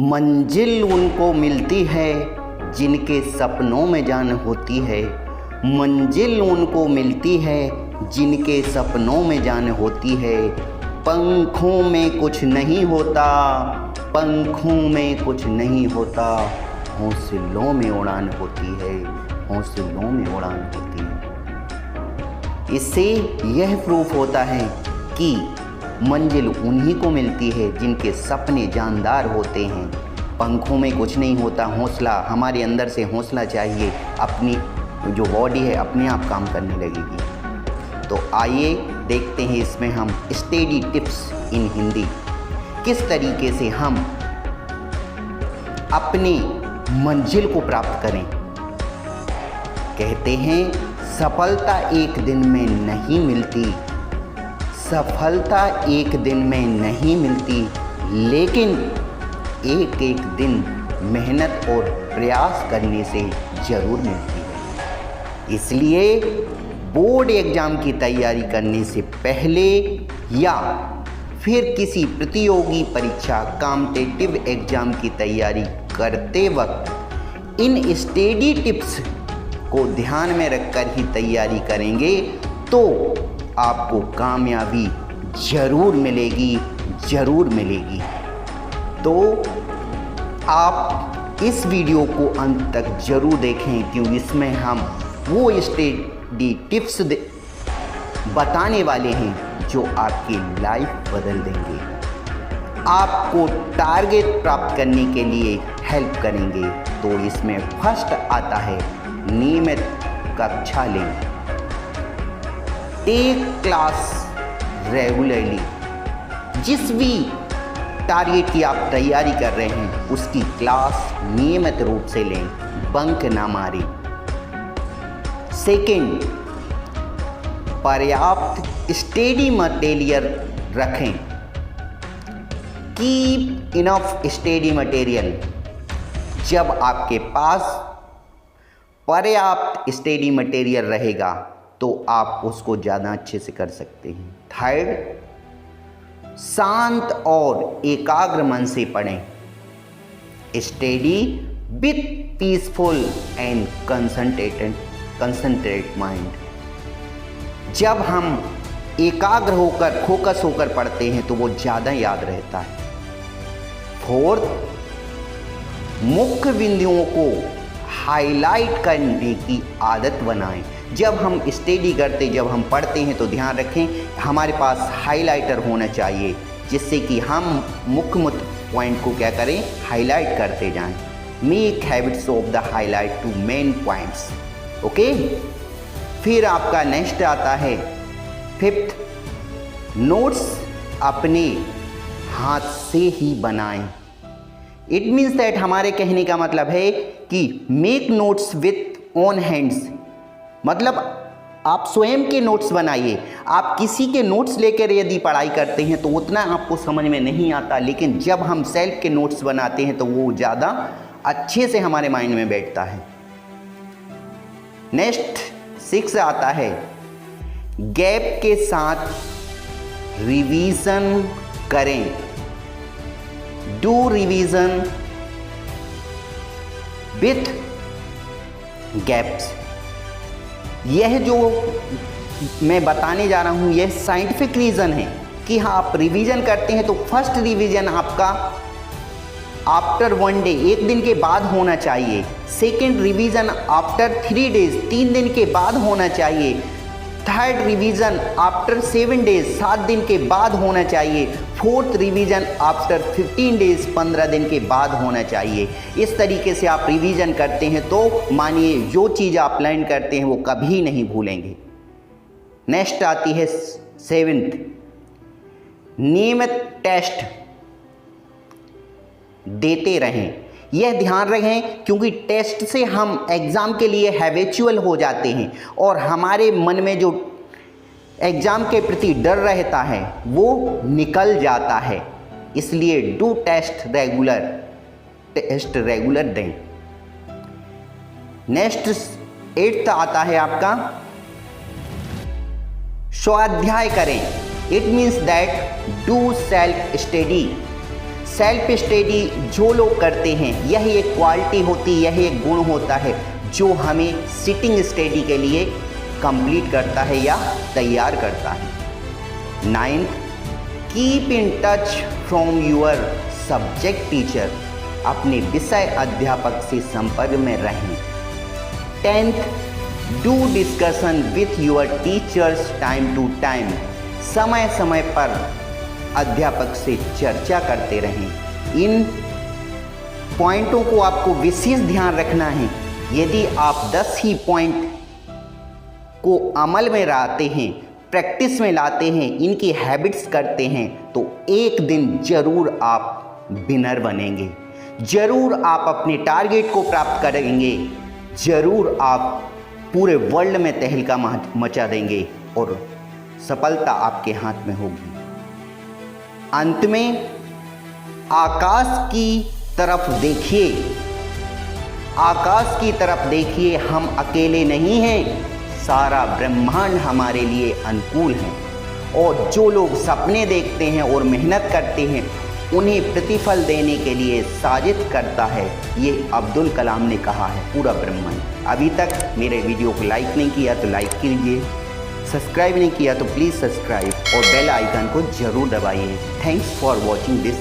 मंजिल उनको मिलती है जिनके सपनों में जान होती है। मंजिल उनको मिलती है जिनके सपनों में जान होती है। पंखों में कुछ नहीं होता, पंखों में कुछ नहीं होता, हौसलों में उड़ान होती है, हौसलों में उड़ान होती है। इससे यह प्रूफ होता है कि मंजिल उन्हीं को मिलती है जिनके सपने जानदार होते हैं। पंखों में कुछ नहीं होता, हौसला, हमारे अंदर से हौसला चाहिए, अपनी जो बॉडी है अपने आप काम करने लगेगी। तो आइए देखते हैं इसमें हम स्टडी टिप्स इन हिंदी, किस तरीके से हम अपनी मंजिल को प्राप्त करें। कहते हैं सफलता एक दिन में नहीं मिलती, सफलता एक दिन में नहीं मिलती, लेकिन एक एक दिन मेहनत और प्रयास करने से ज़रूर मिलती है। इसलिए बोर्ड एग्ज़ाम की तैयारी करने से पहले या फिर किसी प्रतियोगी परीक्षा कॉम्पिटिटिव एग्ज़ाम की तैयारी करते वक्त इन स्टडी टिप्स को ध्यान में रखकर ही तैयारी करेंगे तो आपको कामयाबी ज़रूर मिलेगी, ज़रूर मिलेगी। तो आप इस वीडियो को अंत तक ज़रूर देखें, क्योंकि इसमें हम वो स्टडी टिप्स बताने वाले हैं जो आपकी लाइफ बदल देंगे, आपको टारगेट प्राप्त करने के लिए हेल्प करेंगे। तो इसमें फर्स्ट आता है नियमित कक्षा लें, टेक क्लास रेगुलरली। जिस भी टारगेट की आप तैयारी कर रहे हैं उसकी क्लास नियमित रूप से लें, बंक ना मारें। सेकंड, पर्याप्त स्टडी मटेरियल रखें, कीप इनफ स्टडी मटेरियल। जब आपके पास पर्याप्त स्टडी मटेरियल रहेगा तो आप उसको ज़्यादा अच्छे से कर सकते हैं। थर्ड, शांत और एकाग्र मन से पढ़ें, study with peaceful and concentrate mind. जब हम एकाग्र होकर, फोकस होकर पढ़ते हैं तो वो ज़्यादा याद रहता है। फोर्थ, मुख्य बिंदुओं को हाईलाइट करने की आदत बनाएं। जब हम स्टडी करते, जब हम पढ़ते हैं तो ध्यान रखें हमारे पास हाइलाइटर होना चाहिए, जिससे कि हम मुख्य पॉइंट को क्या करें, हाईलाइट करते जाएं। Make habits of the highlight to main points. Okay. फिर आपका नेक्स्ट आता है फिफ्थ, नोट्स अपने हाथ से ही बनाएं। इट मीन्स दैट, हमारे कहने का मतलब है कि make notes with own hands, मतलब आप स्वयं के नोट्स बनाइए। आप किसी के नोट्स लेकर यदि पढ़ाई करते हैं तो उतना आपको समझ में नहीं आता, लेकिन जब हम सेल्फ के नोट्स बनाते हैं तो वो ज़्यादा अच्छे से हमारे माइंड में बैठता है। नेक्स्ट 6 आता है, गैप के साथ रिवीजन करें, डू रिवीजन विथ गैप्स। यह जो मैं बताने जा रहा हूँ यह साइंटिफिक रीज़न है कि हाँ, आप रिवीजन करते हैं तो फर्स्ट रिवीजन आपका आफ्टर 1 डे, 1 दिन के बाद होना चाहिए। सेकंड रिवीजन आफ्टर 3 डेज, 3 दिन के बाद होना चाहिए। थर्ड रिवीजन आफ्टर 7 डेज, 7 दिन के बाद होना चाहिए। फोर्थ रिवीजन आफ्टर 15 डेज, 15 दिन के बाद होना चाहिए। इस तरीके से आप रिवीजन करते हैं तो मानिए जो चीज़ आप लर्न करते हैं वो कभी नहीं भूलेंगे। नेक्स्ट आती है 7th, नियमित टेस्ट देते रहें। यह ध्यान रखें क्योंकि टेस्ट से हम एग्ज़ाम के लिए हैबिचुअल हो जाते हैं और हमारे मन में जो एग्ज़ाम के प्रति डर रहता है वो निकल जाता है। इसलिए डू टेस्ट रेगुलर दें। नेक्स्ट 8th आता है आपका स्वाध्याय करें। It means that do self study. Self study जो लोग करते हैं, यही एक क्वालिटी होती है, यही एक गुण होता है जो हमें सिटिंग स्टडी के लिए कंप्लीट करता है या तैयार करता है। 9th, keep in touch from your subject teacher, अपने विषय अध्यापक से संपर्क में रहें। 10th, do discussion with your teachers time to time, समय समय पर अध्यापक से चर्चा करते रहें। इन पॉइंटों को आपको विशेष ध्यान रखना है। यदि आप 10 ही पॉइंट को अमल में लाते हैं, प्रैक्टिस में लाते हैं, इनकी हैबिट्स करते हैं, तो एक दिन ज़रूर आप विनर बनेंगे, ज़रूर आप अपने टारगेट को प्राप्त करेंगे, ज़रूर आप पूरे वर्ल्ड में तहलका मचा देंगे और सफलता आपके हाथ में होगी। अंत में आकाश की तरफ देखिए, आकाश की तरफ देखिए, हम अकेले नहीं हैं, सारा ब्रह्मांड हमारे लिए अनुकूल है। और जो लोग सपने देखते हैं और मेहनत करते हैं, उन्हें प्रतिफल देने के लिए साजिश करता है, ये अब्दुल कलाम ने कहा है, पूरा ब्रह्मांड। अभी तक मेरे वीडियो को लाइक नहीं किया तो लाइक कीजिए, सब्सक्राइब नहीं किया तो प्लीज़ सब्सक्राइब और बेल आइकन को ज़रूर दबाइए। Thanks for watching this